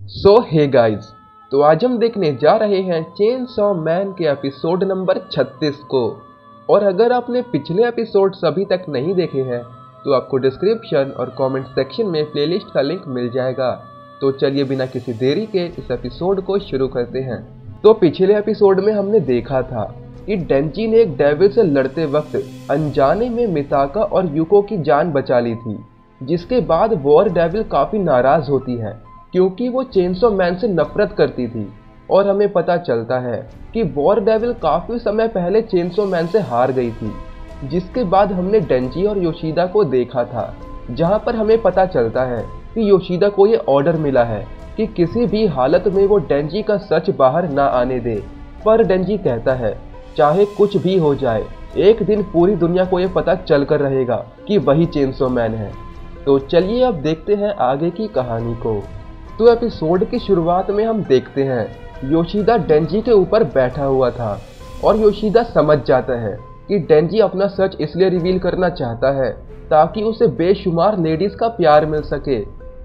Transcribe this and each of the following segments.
Hey guys, तो आज हम देखने जा रहे हैं चेनसॉ मैन के एपिसोड नंबर 36 को। और अगर आपने पिछले एपिसोड्स अभी तक नहीं देखे हैं तो आपको डिस्क्रिप्शन और कमेंट सेक्शन में प्लेलिस्ट का लिंक मिल जाएगा। तो चलिए बिना किसी देरी के इस एपिसोड को शुरू करते हैं। तो पिछले एपिसोड में हमने देखा था कि डेंजी ने एक डेविल से लड़ते वक्त अनजाने में मिताका और यूको की जान बचा ली थी, जिसके बाद वॉर डेविल काफी नाराज होती है क्योंकि वो चेनसॉ मैन से नफरत करती थी। और हमें पता चलता है कि वॉर डेविल काफी समय पहले चेनसॉ मैन से हार गई थी। जिसके बाद हमने डेंजी और योशिदा को देखा था, जहां पर हमें पता चलता है कि योशिदा को ये ऑर्डर मिला है कि किसी भी हालत में वो डेंजी का सच बाहर ना आने दे। पर डेंजी कहता है चाहे कुछ भी हो जाए, एक दिन पूरी दुनिया को ये पता चल कर रहेगा कि वही चेनसॉ मैन है। तो चलिए अब देखते हैं आगे की कहानी को। तो एपिसोड की शुरुआत में हम देखते हैं योशिदा डेंजी के ऊपर बैठा हुआ था और योशिदा समझ जाता है कि डेंजी अपना सच इसलिए रिवील करना चाहता है ताकि उसे बेशुमार लेडीज का प्यार मिल सके।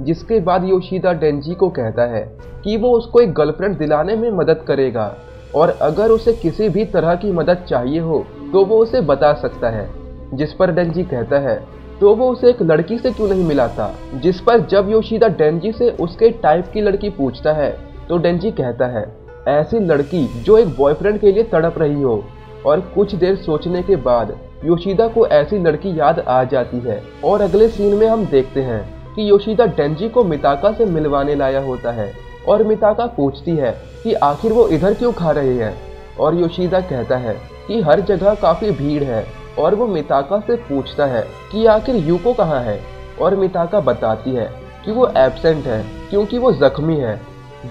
जिसके बाद योशिदा डेंजी को कहता है कि वो उसको एक गर्लफ्रेंड दिलाने में मदद करेगा और अगर उसे किसी भी तरह की मदद चाहिए हो तो वो उसे बता सकता है। जिस पर डेंजी कहता है तो वो उसे एक लड़की से क्यों नहीं मिलाता। जिस पर जब योशिदा डेंजी से उसके टाइप की लड़की पूछता है तो डेंजी कहता है ऐसी लड़की जो एक बॉयफ्रेंड के लिए तड़प रही हो। और कुछ देर सोचने के बाद योशिदा को ऐसी लड़की याद आ जाती है और अगले सीन में हम देखते हैं कि योशिदा डेंजी को मिताका से मिलवाने लाया होता है और मिताका पूछती है कि आखिर वो इधर क्यों खा रहे हैं। और योशिदा कहता है कि हर जगह काफी भीड़ है। और वो मिताका से पूछता है कि आखिर यूको कहाँ है। और मिताका बताती है कि वो एब्सेंट है क्योंकि वो जख्मी है।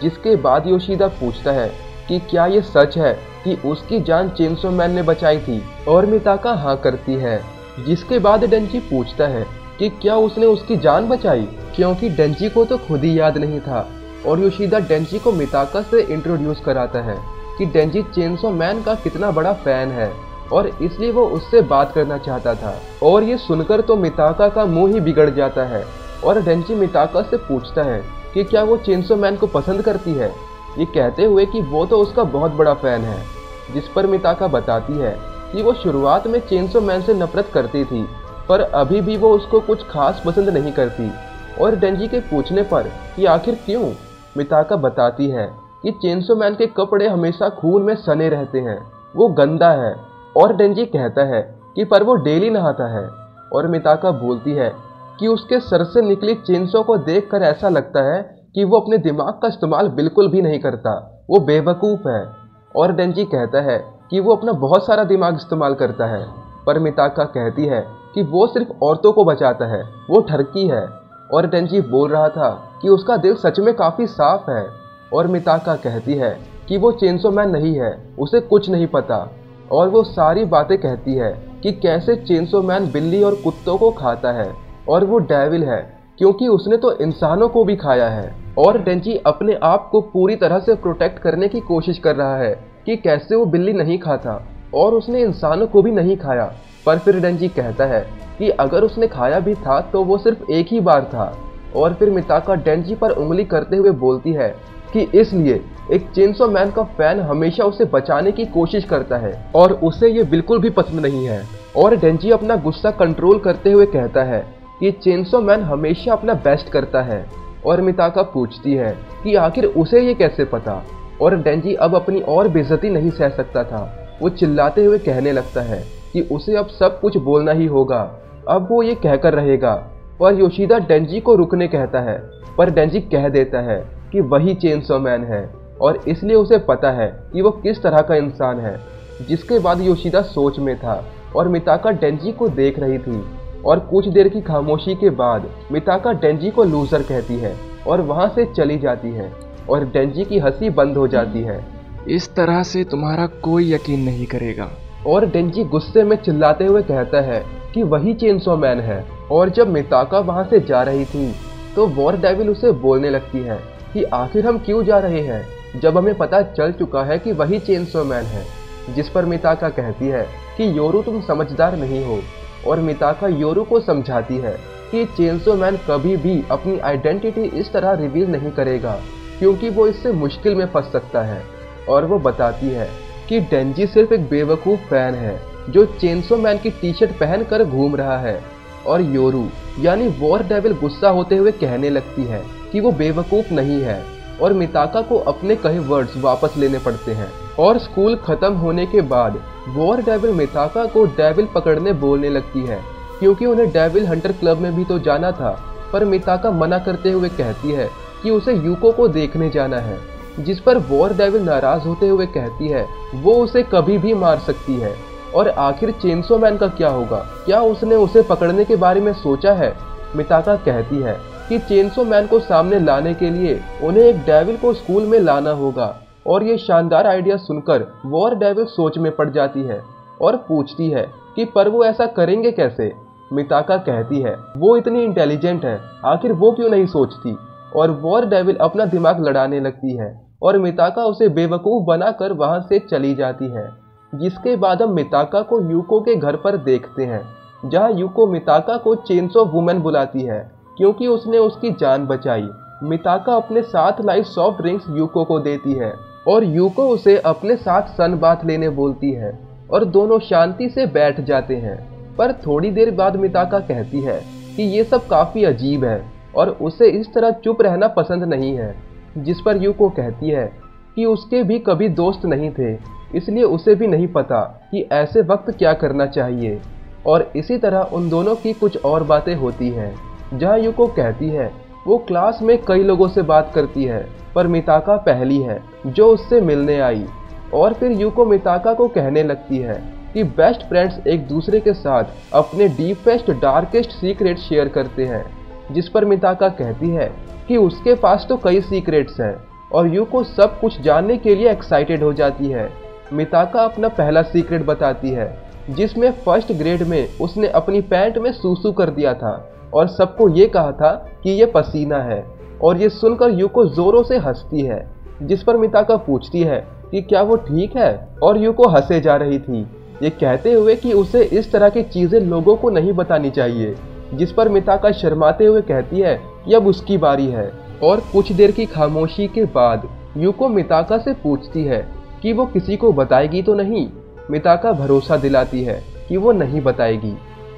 जिसके बाद योशिदा पूछता है कि क्या ये सच है कि उसकी जान चेनसॉ मैन ने बचाई थी। और मिताका हाँ करती है। जिसके बाद डेंजी पूछता है कि क्या उसने उसकी जान बचाई, क्योंकि डेंजी को तो खुद ही याद नहीं था। और योशिदा डेंजी को मिताका से इंट्रोड्यूस कराता है कि डेंजी चेनसॉ मैन का कितना बड़ा फैन है और इसलिए वो उससे बात करना चाहता था। और ये सुनकर तो मिताका का मुंह ही बिगड़ जाता है और डेंजी मिताका से पूछता है कि क्या वो चेनसॉ मैन को पसंद करती है, ये कहते हुए कि वो तो उसका बहुत बड़ा फैन है। जिस पर मिताका बताती है कि वो शुरुआत में चेनसॉ मैन से नफरत करती थी पर अभी भी वो उसको कुछ खास पसंद नहीं करती। और डेंजी के पूछने पर कि आखिर क्यों, मिताका बताती है कि चेनसॉ मैन के कपड़े हमेशा खून में सने रहते हैं, वो गंदा है। और डेंजी कहता है कि पर वो डेली नहाता है। और मिताका बोलती है कि उसके सर से निकली चेनसॉ को देखकर ऐसा लगता है कि वो अपने दिमाग का इस्तेमाल बिल्कुल भी नहीं करता, वो बेवकूफ़ है। और डेंजी कहता है कि वो अपना बहुत सारा दिमाग इस्तेमाल करता है। पर मिताका कहती है कि वो सिर्फ औरतों को बचाता है, वो ठरकी है। और डेंजी बोल रहा था कि उसका दिल सच में काफ़ी साफ है। और मिताका कहती है कि वो चेनसॉ मैन नहीं है, उसे कुछ नहीं पता। और वो सारी बातें कहती है कि कैसे चेनसॉ मैन बिल्ली और कुत्तों को खाता है और वो डेविल है क्योंकि उसने तो इंसानों को भी खाया है। और डेंजी अपने आप को पूरी तरह से प्रोटेक्ट करने की कोशिश कर रहा है कि कैसे वो बिल्ली नहीं खाता और उसने इंसानों को भी नहीं खाया। पर फिर डेंजी कहता है कि अगर उसने खाया भी था तो वो सिर्फ एक ही बार था। और फिर मिताका डेंजी पर उंगली करते हुए बोलती है कि इसलिए एक चेनसॉ मैन का फैन हमेशा उसे बचाने की कोशिश करता है और उसे ये बिल्कुल भी पसंद नहीं है। और डेंजी अपना गुस्सा कंट्रोल करते हुए कहता है कि चेनसॉ मैन हमेशा अपना बेस्ट करता है। और मिताका पूछती है कि आखिर उसे ये कैसे पता। और डेंजी अब अपनी और बेइज्जती नहीं सह सकता था, वो चिल्लाते हुए कहने लगता है कि उसे अब सब कुछ बोलना ही होगा, अब वो ये कहकर रहेगा। और योशिदा डेंजी को रुकने कहता है पर डेंजी कह देता है कि वही चेनसॉ मैन है और इसलिए उसे पता है कि वो किस तरह का इंसान है। जिसके बाद योशिदा सोच में था और मिताका डेंजी को देख रही थी। और कुछ देर की खामोशी के बाद मिताका डेंजी को लूजर कहती है और वहां से चली जाती है और डेंजी की हंसी बंद हो जाती है। इस तरह से तुम्हारा कोई यकीन नहीं करेगा। और डेंजी गुस्से में चिल्लाते हुए कहता है कि वही चेनसॉ मैन है। और जब मिताका वहां से जा रही थी तो वॉर डेविल उसे बोलने लगती है कि आखिर हम क्यों जा रहे हैं जब हमें पता चल चुका है कि वही चेनसॉ मैन है। जिस पर मिताका कहती है कि योरू तुम समझदार नहीं हो। और मिताका योरू को समझाती है कि चेनसॉ मैन कभी भी अपनी आइडेंटिटी इस तरह रिवील नहीं करेगा क्योंकि वो इससे मुश्किल में फंस सकता है। और वो बताती है कि डेंजी सिर्फ एक बेवकूफ़ फैन है जो चेनसो मैन की टी शर्ट पहन कर घूम रहा है। और योरू यानी वॉर डेविल गुस्सा होते हुए कहने लगती है कि वो बेवकूफ़ नहीं है और मिताका को अपने कहे वर्ड्स वापस लेने पड़ते हैं। और स्कूल खत्म होने के बाद वॉर डेविल मिताका को डेविल पकड़ने बोलने लगती है, क्योंकि उन्हें डेविल हंटर क्लब में भी तो जाना था। पर मिताका मना करते हुए कहती है कि उसे यूको को देखने जाना है, जिस पर वॉर डेविल नाराज होते हुए कहती है वो उसे कभी भी मार सकती है। और आखिर चेनसो मैन का क्या होगा, क्या उसने उसे पकड़ने के बारे में सोचा है? मिताका कहती है कि चेनसो मैन को सामने लाने के लिए उन्हें एक डेविल को स्कूल में लाना होगा। और ये शानदार आइडिया सुनकर वॉर डेविल सोच में पड़ जाती है और पूछती है कि पर वो ऐसा करेंगे कैसे? मिताका कहती है वो इतनी इंटेलिजेंट है, आखिर वो क्यों नहीं सोचती? और वॉर डेविल अपना दिमाग लड़ाने लगती है और मिताका उसे बेवकूफ़ बनाकर वहां से चली जाती है। जिसके बाद हम मिताका को यूको के घर पर देखते हैं, जहां यूको मिताका को चेनसो वुमन बुलाती है क्योंकि उसने उसकी जान बचाई। मिताका अपने साथ लाई सॉफ्ट ड्रिंक्स यूको को देती है और यूको उसे अपने साथ सन बाथ लेने बोलती है और दोनों शांति से बैठ जाते हैं। पर थोड़ी देर बाद मिताका कहती है कि ये सब काफ़ी अजीब है और उसे इस तरह चुप रहना पसंद नहीं है। जिस पर यूको कहती है कि उसके भी कभी दोस्त नहीं थे, इसलिए उसे भी नहीं पता कि ऐसे वक्त क्या करना चाहिए। और इसी तरह उन दोनों की कुछ और बातें होती हैं, जहां यूको कहती है वो क्लास में कई लोगों से बात करती है पर मिताका पहली है जो उससे मिलने आई। और फिर यूको मिताका को कहने लगती है कि बेस्ट फ्रेंड्स एक दूसरे के साथ अपने डीपेस्ट डार्केस्ट सीक्रेट शेयर करते हैं। जिस पर मिताका कहती है कि उसके पास तो कई सीक्रेट्स हैं और यूको सब कुछ जानने के लिए एक्साइटेड हो जाती है। मिताका अपना पहला सीक्रेट बताती है, जिसमें फर्स्ट ग्रेड में उसने अपनी पैंट में सूसू कर दिया था और सबको ये कहा था कि ये पसीना है। और ये सुनकर यूको जोरों से हंसती है, जिस पर मिताका पूछती है कि क्या वो ठीक है, और यूको हंसे जा रही थी, ये कहते हुए कि उसे इस तरह की चीज़ें लोगों को नहीं बतानी चाहिए। जिस पर मिताका शर्माते हुए कहती है कि अब उसकी बारी है। और कुछ देर की खामोशी के बाद यूको मिताका से पूछती है कि वो किसी को बताएगी तो नहीं। मिताका भरोसा दिलाती है कि वो नहीं बताएगी।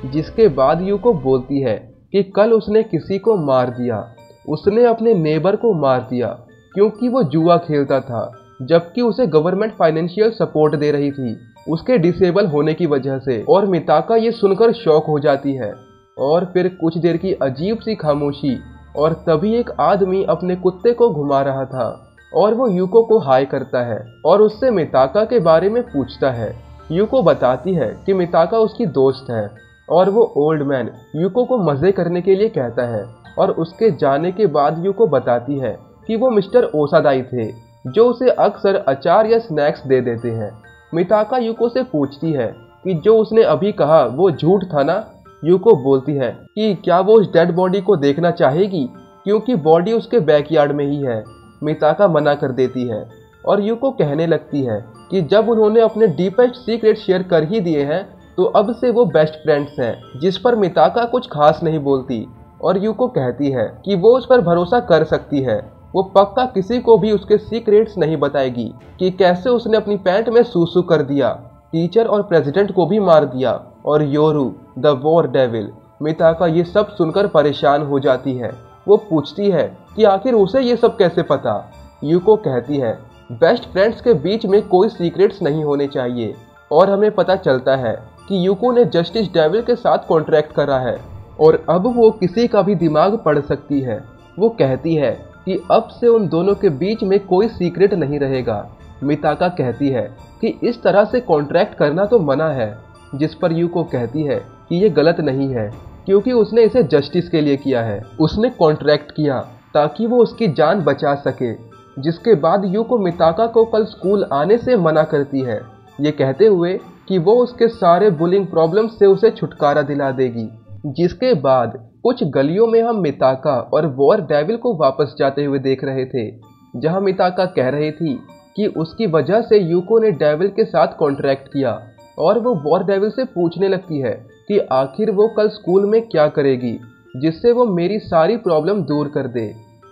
जिसके बाद यूको बोलती है कि कल उसने किसी को मार दिया, उसने अपने नेबर को मार दिया क्योंकि वो जुआ खेलता था, जबकि उसे गवर्नमेंट फाइनेंशियल सपोर्ट दे रही थी उसके डिसेबल होने की वजह से। और मिताका ये सुनकर शॉक हो जाती है। और फिर कुछ देर की अजीब सी खामोशी, और तभी एक आदमी अपने कुत्ते को घुमा रहा था और वो यूको को हाय करता है और उससे मिताका के बारे में पूछता है। यूको बताती है कि मिताका उसकी दोस्त है और वो ओल्ड मैन यूको को मज़े करने के लिए कहता है। और उसके जाने के बाद यूको बताती है कि वो मिस्टर ओसादाई थे जो उसे अक्सर अचार या स्नैक्स दे देते हैं। मिताका यूको से पूछती है कि जो उसने अभी कहा वो झूठ था ना? यूको बोलती है कि क्या वो उस डेड बॉडी को देखना चाहेगी, क्योंकि बॉडी उसके बैकयार्ड में ही है। मिताका मना कर देती है और यूको कहने लगती है कि जब उन्होंने अपने डीपेस्ट सीक्रेट शेयर कर ही दिए हैं तो अब से वो बेस्ट फ्रेंड्स हैं। जिस पर मिताका कुछ खास नहीं बोलती और यूको कहती है कि वो उस पर भरोसा कर सकती है, वो पक्का किसी को भी उसके सीक्रेट्स नहीं बताएगी कि कैसे उसने अपनी पैंट में सूसू कर दिया, टीचर और प्रेसिडेंट को भी मार दिया, और योरू द वॉर डेविल। मिताका ये सब सुनकर परेशान हो जाती है। वो पूछती है कि आखिर उसे ये सब कैसे पता। यूको कहती है बेस्ट फ्रेंड्स के बीच में कोई सीक्रेट्स नहीं होने चाहिए। और हमें पता चलता है कि यूको ने जस्टिस डेविल के साथ कॉन्ट्रैक्ट करा है और अब वो किसी का भी दिमाग पढ़ सकती है। वो कहती है कि अब से उन दोनों के बीच में कोई सीक्रेट नहीं रहेगा। मिताका कहती है कि इस तरह से कॉन्ट्रैक्ट करना तो मना है। जिस पर यूको कहती है कि ये गलत नहीं है, क्योंकि उसने इसे जस्टिस के लिए किया है। उसने कॉन्ट्रैक्ट किया ताकि वो उसकी जान बचा सके। जिसके बाद यूको मिताका को कल स्कूल आने से मना करती है, ये कहते हुए कि वो उसके सारे बुलिंग प्रॉब्लम से उसे छुटकारा दिला देगी। जिसके बाद कुछ गलियों में हम मिताका और वॉर डेविल को वापस जाते हुए देख रहे थे, जहां मिताका कह रही थी कि उसकी वजह से यूको ने डेविल के साथ कॉन्ट्रैक्ट किया। और वो वॉर डेविल से पूछने लगती है कि आखिर वो कल स्कूल में क्या करेगी जिससे वो मेरी सारी प्रॉब्लम दूर कर दे।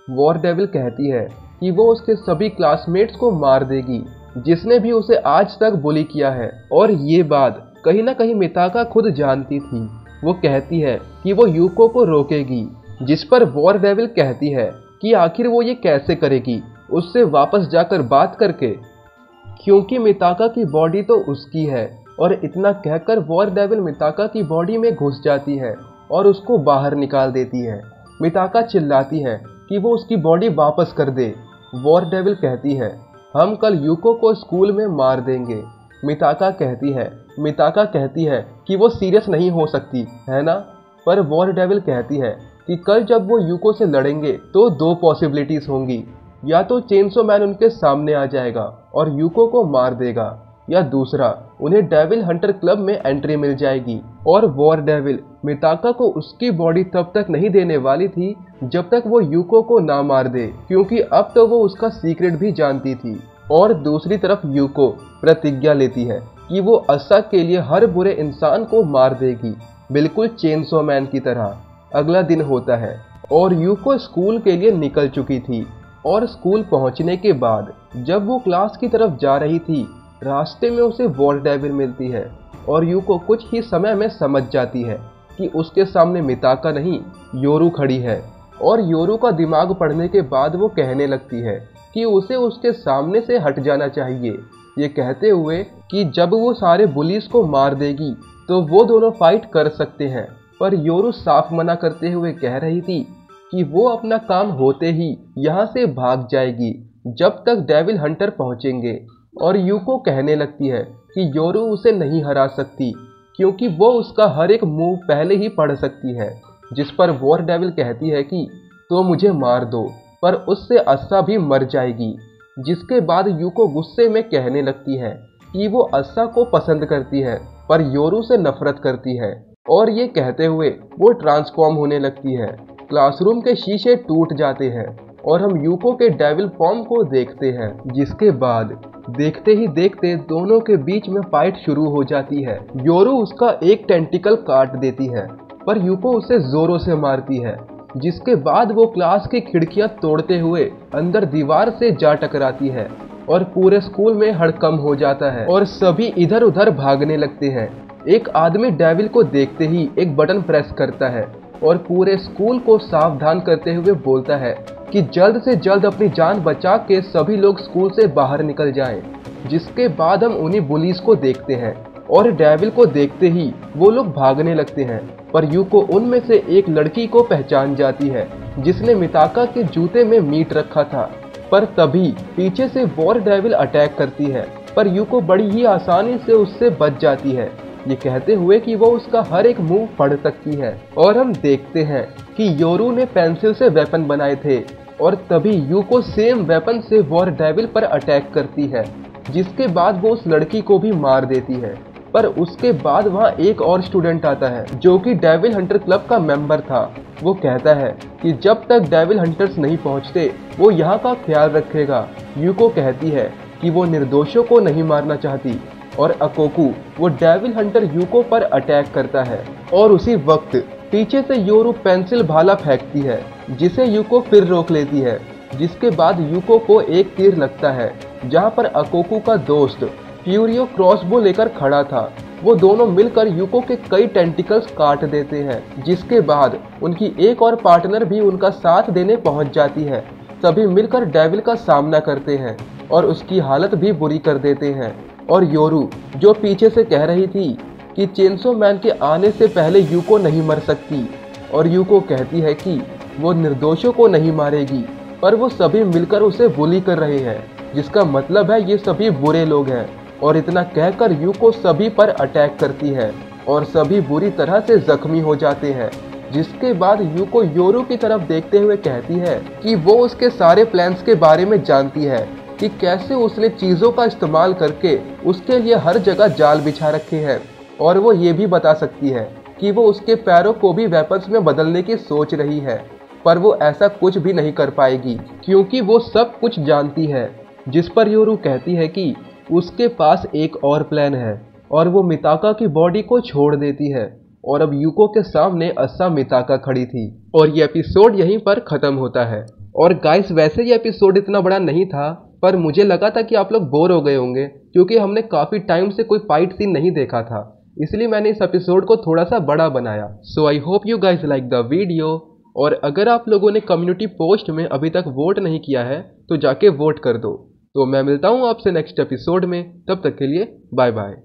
वॉर डेविल कहती है कि वो उसके सभी क्लासमेट्स को मार देगी जिसने भी उसे आज तक बुली किया है। और ये बात कहीं ना कहीं मिताका खुद जानती थी। वो कहती है कि वो यूको को रोकेगी, जिस पर वॉर डेविल कहती है कि आखिर वो ये कैसे करेगी, उससे वापस जाकर बात करके, क्योंकि मिताका की बॉडी तो उसकी है। और इतना कहकर वॉर डेविल मिताका की बॉडी में घुस जाती है और उसको बाहर निकाल देती है। मिताका चिल्लाती है कि वो उसकी बॉडी वापस कर दे। वॉर डेविल कहती है हम कल यूको को स्कूल में मार देंगे। मिताका कहती है कि वो सीरियस नहीं हो सकती है ना। पर वॉर डेविल कहती है कि कल जब वो यूको से लड़ेंगे तो दो पॉसिबिलिटीज होंगी, या तो चेनसो मैन उनके सामने आ जाएगा और यूको को मार देगा, या दूसरा उन्हें डेविल हंटर क्लब में एंट्री मिल जाएगी। और वॉर डेविल मिताका को उसकी बॉडी तब तक नहीं देने वाली थी जब तक वो यूको को ना मार दे, क्योंकि अब तो वो उसका सीक्रेट भी जानती थी। और दूसरी तरफ यूको प्रतिज्ञा लेती है कि वो असा के लिए हर बुरे इंसान को मार देगी, बिल्कुल चेनसो मैन की तरह। अगला दिन होता है और यूको स्कूल के लिए निकल चुकी थी। और स्कूल पहुंचने के बाद जब वो क्लास की तरफ जा रही थी, रास्ते में उसे वॉर डेविल मिलती है। और यूको कुछ ही समय में समझ जाती है कि उसके सामने मिताका नहीं, योरू खड़ी है। और योरू का दिमाग पढ़ने के बाद वो कहने लगती है कि उसे उसके सामने से हट जाना चाहिए, ये कहते हुए कि जब वो सारे बुलीज को मार देगी तो वो दोनों फाइट कर सकते हैं। पर योरू साफ मना करते हुए कह रही थी कि वो अपना काम होते ही यहाँ से भाग जाएगी जब तक डेविल हंटर पहुँचेंगे। और यूको कहने लगती है कि योरू उसे नहीं हरा सकती क्योंकि वो उसका हर एक मूव पहले ही पढ़ सकती है। जिस पर वॉर डेविल कहती है कि तो मुझे मार दो, पर उससे अस्सा भी मर जाएगी। जिसके बाद यूको गुस्से में कहने लगती है कि वो अस्सा को पसंद करती है पर योरू से नफरत करती है। और ये कहते हुए वो ट्रांसफॉर्म होने लगती है। क्लासरूम के शीशे टूट जाते हैं और हम यूको के डेविल फॉर्म को देखते हैं। जिसके बाद देखते ही देखते दोनों के बीच में फाइट शुरू हो जाती है। योरू उसका एक टेंटिकल काट देती है पर यूको उसे जोरों से मारती है। जिसके बाद वो क्लास की खिड़कियां तोड़ते हुए अंदर दीवार से जा टकराती है और पूरे स्कूल में हड़कंप हो जाता है और सभी इधर उधर भागने लगते हैं। एक आदमी डेविल को देखते ही एक बटन प्रेस करता है और पूरे स्कूल को सावधान करते हुए बोलता है कि जल्द से जल्द अपनी जान बचा के सभी लोग स्कूल से बाहर निकल जाएं। जिसके बाद हम उन्हीं बुलीज को देखते हैं और डेविल को देखते ही वो लोग भागने लगते हैं। पर यूको उनमें से एक लड़की को पहचान जाती है जिसने मिताका के जूते में मीट रखा था। पर तभी पीछे से वॉर डेविल अटैक करती है पर यूको बड़ी ही आसानी से उससे बच जाती है, ये कहते हुए कि वो उसका हर एक मूव पढ़ सकती है। और हम देखते हैं कि योरू ने पेंसिल से वेपन बनाए थे और तभी यूको सेम वेपन से वॉर डेविल पर अटैक करती है। जिसके बाद वो उस लड़की को भी मार देती है। पर उसके बाद वहाँ एक और स्टूडेंट आता है जो कि डेविल हंटर क्लब का मेंबर था। वो कहता है कि जब तक डेविल हंटर्स नहीं पहुँचते वो यहाँ का ख्याल रखेगा। यूको कहती है कि वो निर्दोषों को नहीं मारना चाहती और अकोकू वो डेविल हंटर यूको पर अटैक करता है। और उसी वक्त पीछे से योरू पेंसिल भाला फेंकती है जिसे यूको फिर रोक लेती है। जिसके बाद यूको को एक तीर लगता है जहाँ पर अकोकू का दोस्त फ्यूरियो क्रॉसबो लेकर खड़ा था। वो दोनों मिलकर यूको के कई टेंटिकल्स काट देते हैं। जिसके बाद उनकी एक और पार्टनर भी उनका साथ देने पहुंच जाती है। सभी मिलकर डेविल का सामना करते हैं और उसकी हालत भी बुरी कर देते हैं। और योरू जो पीछे से कह रही थी कि चेनसो मैन के आने से पहले यूको नहीं मर सकती, और यूको कहती है कि वो निर्दोषों को नहीं मारेगी, पर वो सभी मिलकर उसे बुली कर रहे हैं, जिसका मतलब है ये सभी बुरे लोग हैं। और इतना कहकर यूको सभी पर अटैक करती है और सभी बुरी तरह से जख्मी हो जाते हैं। जिसके बाद यूको योरू की तरफ देखते हुए कहती है कि वो उसके सारे प्लान्स के बारे में जानती है कि कैसे उसने चीज़ों का इस्तेमाल करके उसके लिए हर जगह जाल बिछा रखे हैं। और वो ये भी बता सकती है कि वो उसके पैरों को भी वेपन्स में बदलने की सोच रही है, पर वो ऐसा कुछ भी नहीं कर पाएगी क्योंकि वो सब कुछ जानती है। जिस पर योरू कहती है कि उसके पास एक और प्लान है और वो मिताका की बॉडी को छोड़ देती है। और अब यूको के सामने अस्सा मिताका खड़ी थी और ये एपिसोड यहीं पर खत्म होता है। और गाइस वैसे ये एपिसोड इतना बड़ा नहीं था, पर मुझे लगा था कि आप लोग बोर हो गए होंगे क्योंकि हमने काफ़ी टाइम से कोई फाइट सीन नहीं देखा था, इसलिए मैंने इस एपिसोड को थोड़ा सा बड़ा बनाया। So I hope you guys like the video. और अगर आप लोगों ने कम्युनिटी पोस्ट में अभी तक वोट नहीं किया है तो जाके वोट कर दो। तो मैं मिलता हूँ आपसे नेक्स्ट एपिसोड में, तब तक के लिए बाय बाय।